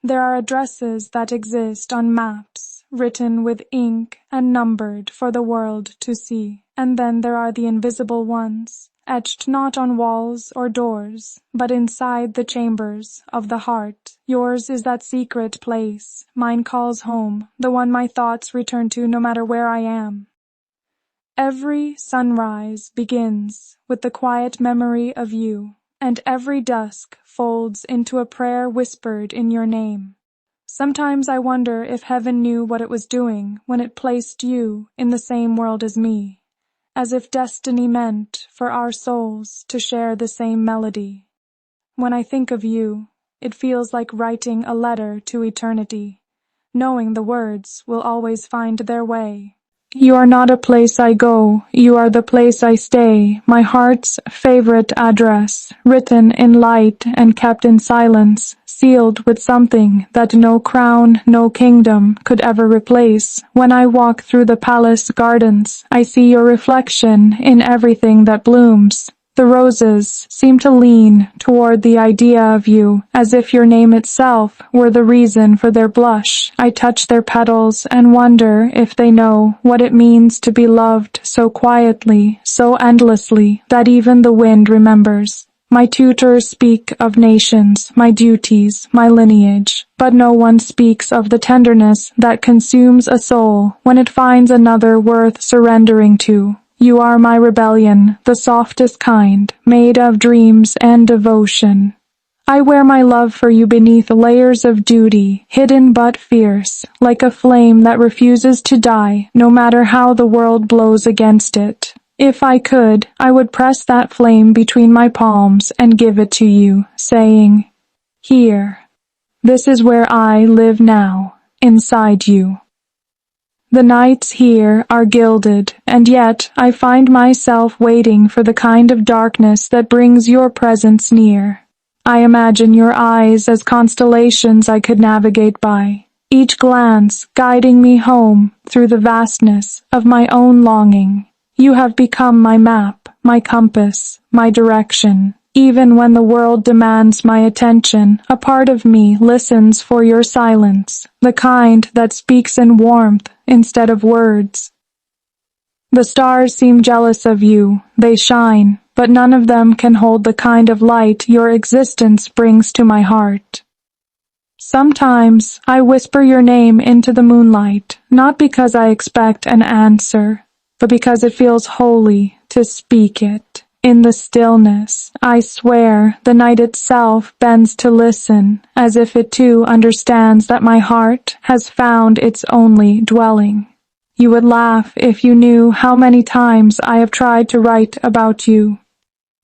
There are addresses that exist on maps, written with ink and numbered for the world to see. And then there are the invisible ones, etched not on walls or doors, but inside the chambers of the heart. Yours is that secret place, mine calls home, the one my thoughts return to no matter where I am. Every sunrise begins with the quiet memory of you, and every dusk folds into a prayer whispered in your name. Sometimes I wonder if heaven knew what it was doing when it placed you in the same world as me, as if destiny meant for our souls to share the same melody. When I think of you, it feels like writing a letter to eternity, knowing the words will always find their way. You are not a place I go, you are the place I stay, my heart's favorite address, written in light and kept in silence, sealed with something that no crown, no kingdom could ever replace. When I walk through the palace gardens, I see your reflection in everything that blooms. The roses seem to lean toward the idea of you, as if your name itself were the reason for their blush. I touch their petals and wonder if they know what it means to be loved so quietly, so endlessly, that even the wind remembers. My tutors speak of nations, my duties, my lineage, but no one speaks of the tenderness that consumes a soul when it finds another worth surrendering to. You are my rebellion, the softest kind, made of dreams and devotion. I wear my love for you beneath layers of duty, hidden but fierce, like a flame that refuses to die, no matter how the world blows against it. If I could, I would press that flame between my palms and give it to you, saying, "Here, this is where I live now, inside you." The nights here are gilded, and yet I find myself waiting for the kind of darkness that brings your presence near. I imagine your eyes as constellations I could navigate by, each glance guiding me home through the vastness of my own longing. You have become my map, my compass, my direction. Even when the world demands my attention, a part of me listens for your silence, the kind that speaks in warmth instead of words. The stars seem jealous of you, they shine, but none of them can hold the kind of light your existence brings to my heart. Sometimes I whisper your name into the moonlight, not because I expect an answer, but because it feels holy to speak it. In the stillness, I swear, the night itself bends to listen, as if it too understands that my heart has found its only dwelling. You would laugh if you knew how many times I have tried to write about you.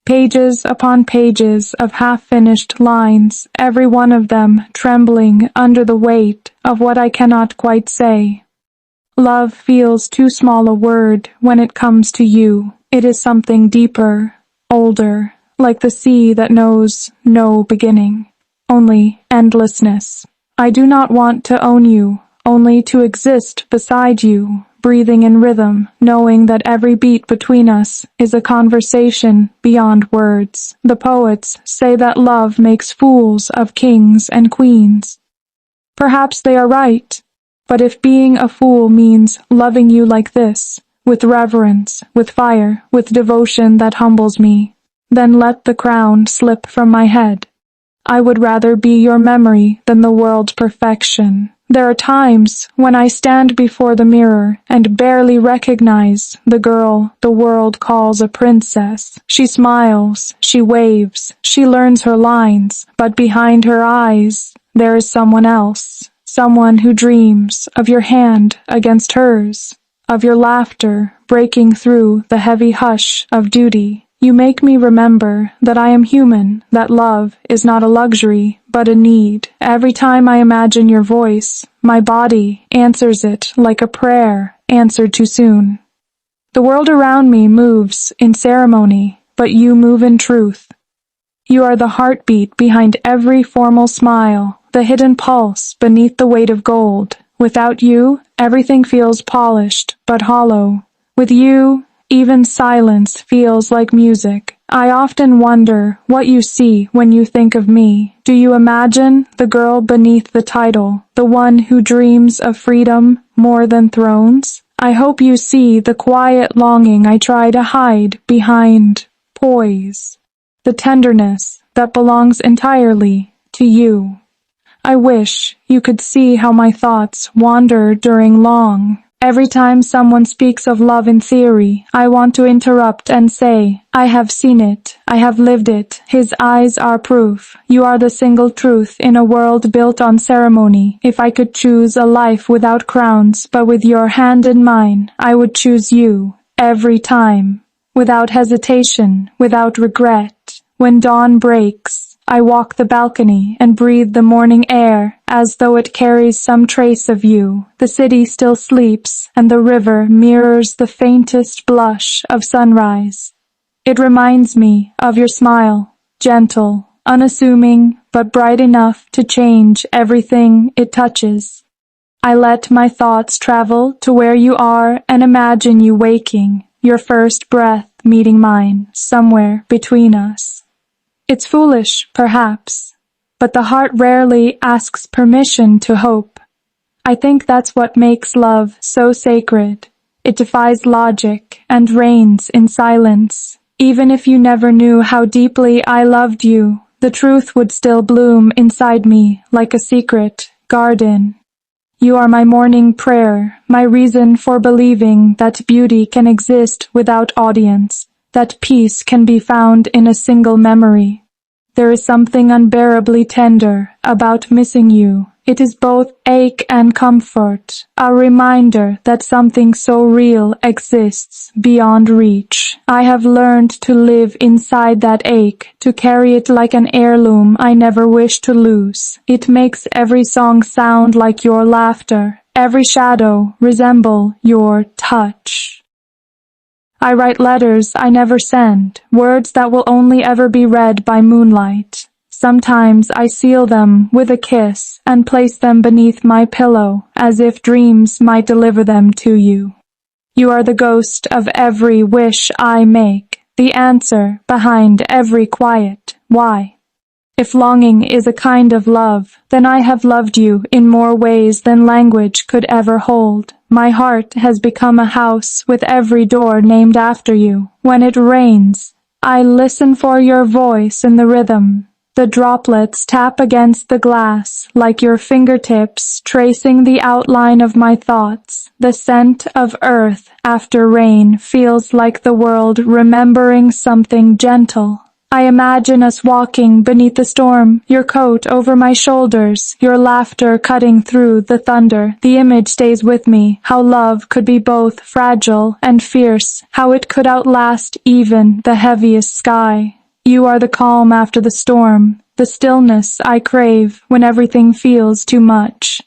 Pages upon pages of half-finished lines, every one of them trembling under the weight of what I cannot quite say. Love feels too small a word when it comes to you. It is something deeper, older, like the sea that knows no beginning, only endlessness. I do not want to own you, only to exist beside you, breathing in rhythm, knowing that every beat between us is a conversation beyond words. The poets say that love makes fools of kings and queens. Perhaps they are right, but if being a fool means loving you like this, with reverence, with fire, with devotion that humbles me, then let the crown slip from my head. I would rather be your memory than the world's perfection. There are times when I stand before the mirror and barely recognize the girl the world calls a princess. She smiles, she waves, she learns her lines, but behind her eyes there is someone else, someone who dreams of your hand against hers, of your laughter breaking through the heavy hush of duty. You make me remember that I am human, that love is not a luxury, but a need. Every time I imagine your voice, my body answers it like a prayer answered too soon. The world around me moves in ceremony, but you move in truth. You are the heartbeat behind every formal smile, the hidden pulse beneath the weight of gold. Without you, everything feels polished but hollow. With you, even silence feels like music. I often wonder what you see when you think of me. Do you imagine the girl beneath the title, the one who dreams of freedom more than thrones? I hope you see the quiet longing I try to hide behind poise, the tenderness that belongs entirely to you. I wish you could see how my thoughts wander during long. Every time someone speaks of love in theory, I want to interrupt and say, I have seen it, I have lived it, his eyes are proof. You are the single truth in a world built on ceremony. If I could choose a life without crowns, but with your hand in mine, I would choose you, every time, without hesitation, without regret. When dawn breaks, I walk the balcony and breathe the morning air as though it carries some trace of you. The city still sleeps, and the river mirrors the faintest blush of sunrise. It reminds me of your smile, gentle, unassuming, but bright enough to change everything it touches. I let my thoughts travel to where you are and imagine you waking, your first breath meeting mine, somewhere between us. It's foolish, perhaps, but the heart rarely asks permission to hope. I think that's what makes love so sacred. It defies logic and reigns in silence. Even if you never knew how deeply I loved you, the truth would still bloom inside me like a secret garden. You are my morning prayer, my reason for believing that beauty can exist without audience, that peace can be found in a single memory. There is something unbearably tender about missing you. It is both ache and comfort, a reminder that something so real exists beyond reach. I have learned to live inside that ache, to carry it like an heirloom I never wish to lose. It makes every song sound like your laughter, every shadow resemble your touch. I write letters I never send, words that will only ever be read by moonlight. Sometimes I seal them with a kiss and place them beneath my pillow, as if dreams might deliver them to you. You are the ghost of every wish I make, the answer behind every quiet why. If longing is a kind of love, then I have loved you in more ways than language could ever hold. My heart has become a house with every door named after you. When it rains, I listen for your voice in the rhythm. The droplets tap against the glass like your fingertips tracing the outline of my thoughts. The scent of earth after rain feels like the world remembering something gentle. I imagine us walking beneath the storm, your coat over my shoulders, your laughter cutting through the thunder. The image stays with me, how love could be both fragile and fierce, how it could outlast even the heaviest sky. You are the calm after the storm, the stillness I crave when everything feels too much.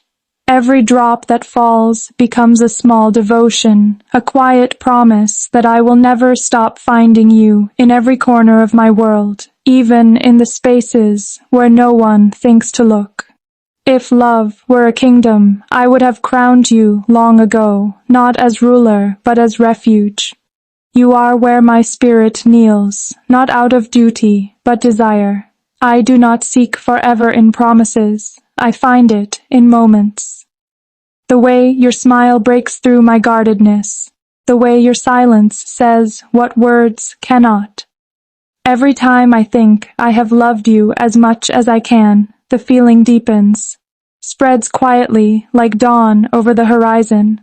Every drop that falls becomes a small devotion, a quiet promise that I will never stop finding you in every corner of my world, even in the spaces where no one thinks to look. If love were a kingdom, I would have crowned you long ago, not as ruler, but as refuge. You are where my spirit kneels, not out of duty, but desire. I do not seek forever in promises. I find it in moments. The way your smile breaks through my guardedness, the way your silence says what words cannot. Every time I think I have loved you as much as I can, the feeling deepens, spreads quietly like dawn over the horizon.